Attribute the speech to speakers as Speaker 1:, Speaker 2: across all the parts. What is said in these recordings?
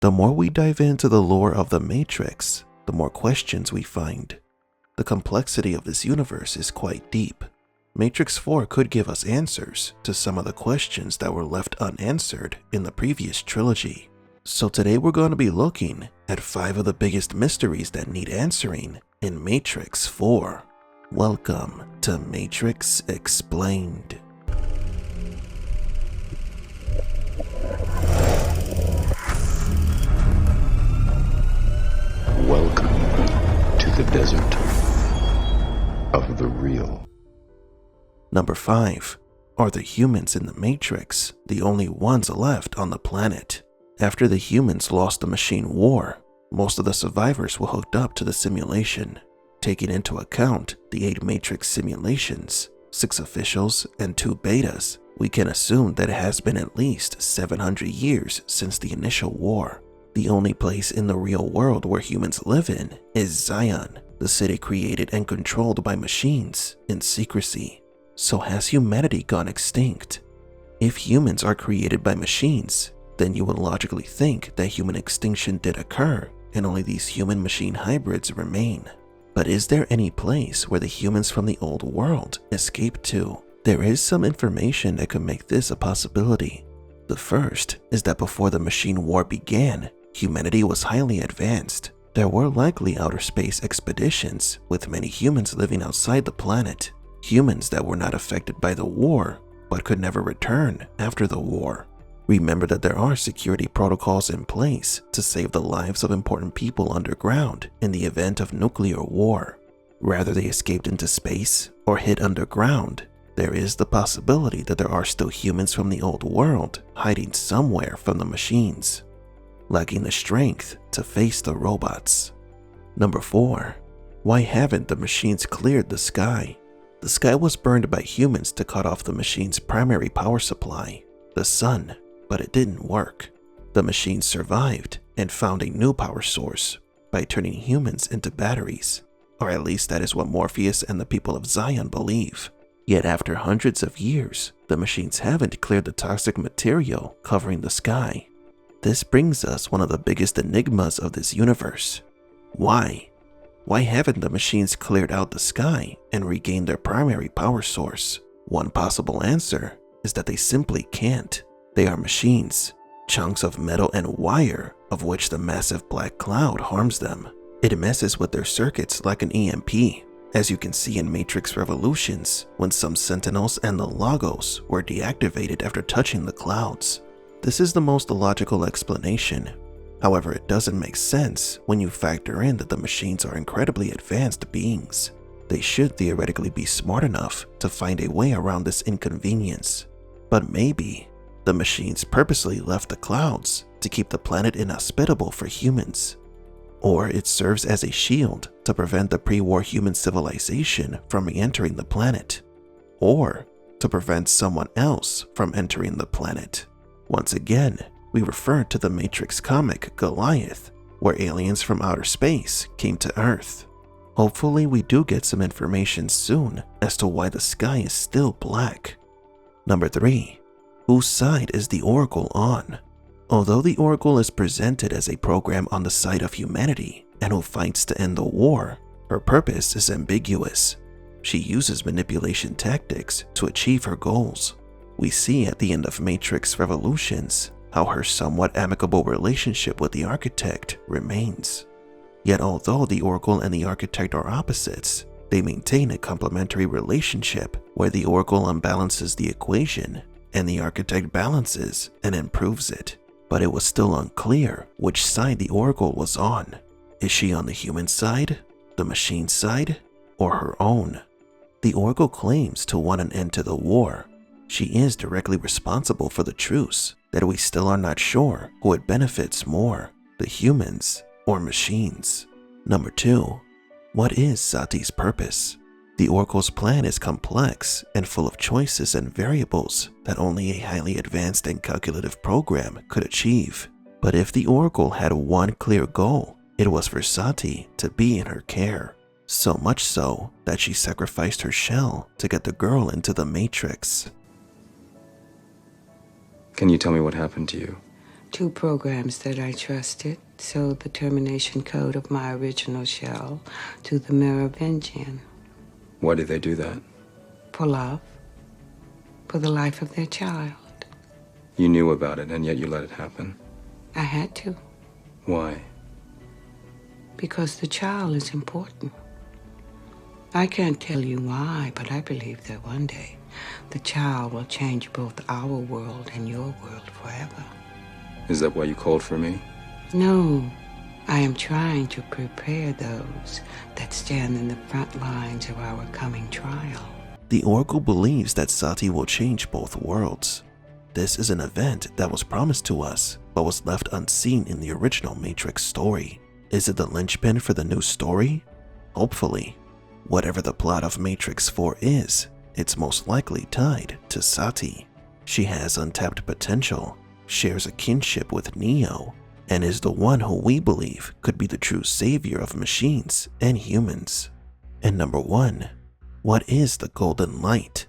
Speaker 1: The more we dive into the lore of the Matrix, the more questions we find. The complexity of this universe is quite deep. Matrix 4 could give us answers to some of the questions that were left unanswered in the previous trilogy. So today we're going to be looking at 5 of the biggest mysteries that need answering in Matrix 4. Welcome to Matrix Explained.
Speaker 2: Welcome to the desert of the real.
Speaker 1: Number 5. Are the humans in the Matrix the only ones left on the planet? After the humans lost the machine war, most of the survivors were hooked up to the simulation. Taking into account the 8 Matrix simulations, 6 officials, and 2 betas, we can assume that it has been at least 700 years since the initial war. The only place in the real world where humans live in is Zion, the city created and controlled by machines in secrecy. So has humanity gone extinct? If humans are created by machines, then you would logically think that human extinction did occur and only these human-machine hybrids remain. But is there any place where the humans from the old world escaped to? There is some information that could make this a possibility. The first is that before the machine war began, humanity was highly advanced. There were likely outer space expeditions with many humans living outside the planet. Humans that were not affected by the war, but could never return after the war. Remember that there are security protocols in place to save the lives of important people underground in the event of nuclear war. Whether they escaped into space or hid underground, there is the possibility that there are still humans from the old world hiding somewhere from the machines, lacking the strength to face the robots. Number 4. Why haven't the machines cleared the sky? The sky was burned by humans to cut off the machine's primary power supply, the sun, but it didn't work. The machines survived and found a new power source by turning humans into batteries, or at least that is what Morpheus and the people of Zion believe. Yet after hundreds of years, the machines haven't cleared the toxic material covering the sky. This brings us one of the biggest enigmas of this universe. Why? Why haven't the machines cleared out the sky and regained their primary power source? One possible answer is that they simply can't. They are machines, chunks of metal and wire of which the massive black cloud harms them. It messes with their circuits like an EMP, as you can see in Matrix Revolutions when some Sentinels and the Logos were deactivated after touching the clouds. This is the most logical explanation. However, it doesn't make sense when you factor in that the machines are incredibly advanced beings. They should theoretically be smart enough to find a way around this inconvenience. But maybe the machines purposely left the clouds to keep the planet inhospitable for humans. Or it serves as a shield to prevent the pre-war human civilization from re-entering the planet. Or to prevent someone else from entering the planet. Once again, we refer to the Matrix comic Goliath, where aliens from outer space came to Earth. Hopefully we do get some information soon as to why the sky is still black. Number 3. Whose side is the Oracle on? Although the Oracle is presented as a program on the side of humanity and who fights to end the war, her purpose is ambiguous. She uses manipulation tactics to achieve her goals. We see at the end of Matrix Revolutions how her somewhat amicable relationship with the Architect remains. Yet although the Oracle and the Architect are opposites, they maintain a complementary relationship where the Oracle unbalances the equation and the Architect balances and improves it. But it was still unclear which side the Oracle was on. Is she on the human side, the machine side, or her own? The Oracle claims to want an end to the war. She is directly responsible for the truce, that we still are not sure who it benefits more, the humans or machines. Number 2. What is Sati's purpose? The Oracle's plan is complex and full of choices and variables that only a highly advanced and calculative program could achieve. But if the Oracle had one clear goal, it was for Sati to be in her care. So much so that she sacrificed her shell to get the girl into the Matrix.
Speaker 3: Can you tell me what happened to you? 2 programs that I trusted sold the termination code of my original shell to the Merovingian.
Speaker 4: Why did they do that?
Speaker 3: For love. For the life of their child.
Speaker 4: You knew about it, and yet you let it happen.
Speaker 3: I had to.
Speaker 4: Why?
Speaker 3: Because the child is important. I can't tell you why, but I believe that one day the child will change both our world and your world forever.
Speaker 4: Is that why you called for me?
Speaker 3: No, I am trying to prepare those that stand in the front lines of our coming trial.
Speaker 1: The Oracle believes that Sati will change both worlds. This is an event that was promised to us, but was left unseen in the original Matrix story. Is it the linchpin for the new story? Hopefully. Whatever the plot of Matrix 4 is, it's most likely tied to Sati. She has untapped potential, shares a kinship with Neo, and is the one who we believe could be the true savior of machines and humans. And number 1, what is the golden light?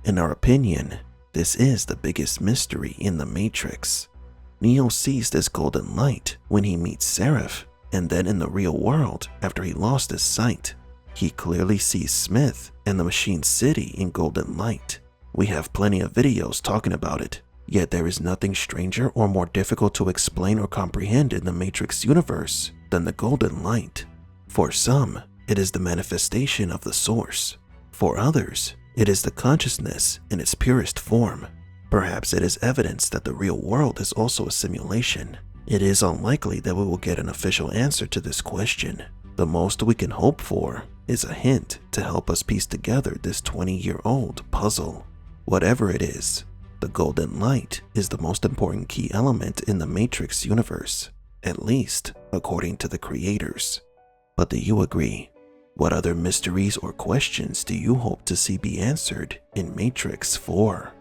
Speaker 1: In our opinion, this is the biggest mystery in the Matrix. Neo sees this golden light when he meets Seraph, and then in the real world after he lost his sight. He clearly sees Smith and the Machine City in golden light. We have plenty of videos talking about it, yet there is nothing stranger or more difficult to explain or comprehend in the Matrix universe than the golden light. For some, it is the manifestation of the source. For others, it is the consciousness in its purest form. Perhaps it is evidence that the real world is also a simulation. It is unlikely that we will get an official answer to this question. The most we can hope for is a hint to help us piece together this 20-year-old puzzle. Whatever it is, the golden light is the most important key element in the Matrix universe, at least according to the creators. But do you agree? What other mysteries or questions do you hope to see be answered in Matrix 4?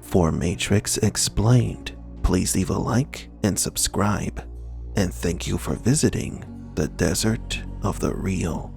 Speaker 1: For Matrix Explained, please leave a like and subscribe. And thank you for visiting the Desert of the Real.